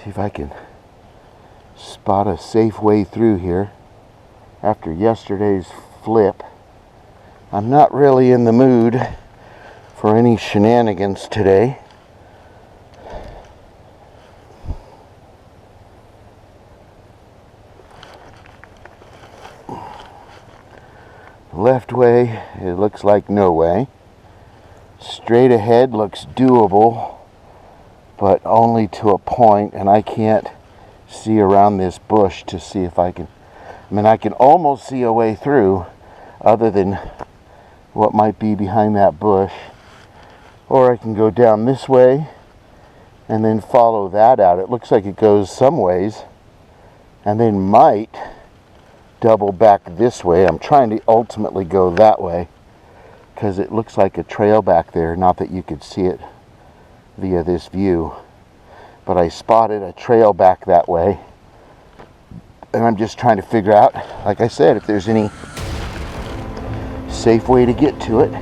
See if I can spot a safe way through here after yesterday's flip. I'm not really in the mood for any shenanigans today. Left way, it looks like no way. Straight ahead looks doable, but only to a point, and I can't see around this bush to see if I can. I mean, I can almost see a way through other than what might be behind that bush. Or I can go down this way and then follow that out. It looks like it goes some ways and then might double back this way. I'm trying to ultimately go that way because it looks like a trail back there. Not that you could see it via this view, but I spotted a trail back that way, and I'm just trying to figure out, like I said, if there's any safe way to get to it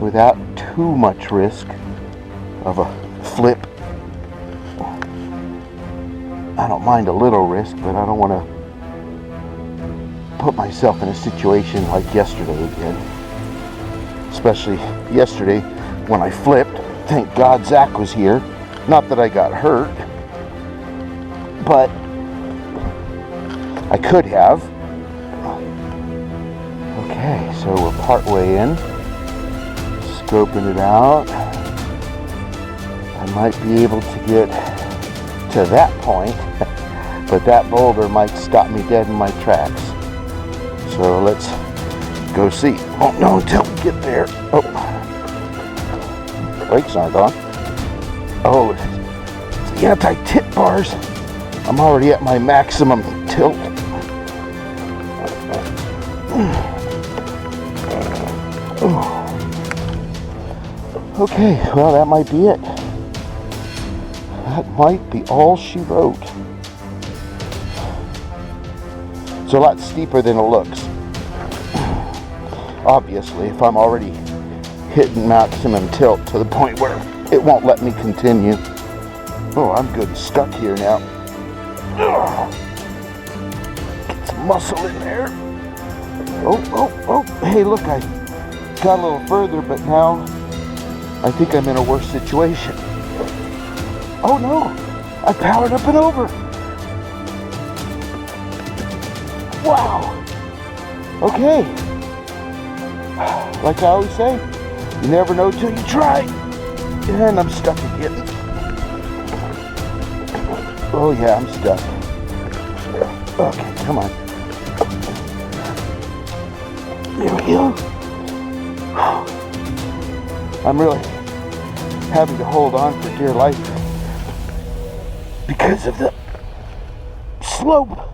without too much risk of a flip. I don't mind a little risk, but I don't want to put myself in a situation like yesterday again. Especially yesterday when I flipped. Thank God Zach was here. Not that I got hurt, but I could have. Okay, so we're partway in. Scoping it out. I might be able to get to that point, but that boulder might stop me dead in my tracks. So let's go see. Won't know until we get there. Oh, brakes aren't on. Oh, it's the anti-tip bars. I'm already at my maximum tilt. Okay, well, that might be it. That might be all she wrote. It's a lot steeper than it looks. Obviously, if I'm already hitting maximum tilt to the point where it won't let me continue. Oh, I'm good and stuck here now. Get some muscle in there. Oh, hey, look, I got a little further, but now I think I'm in a worse situation. Oh no, I powered up and over. Wow. Okay. Like I always say, you never know till you try. And I'm stuck again. Oh yeah, I'm stuck. Okay, come on. There we go. I'm really having to hold on for dear life because of the slope.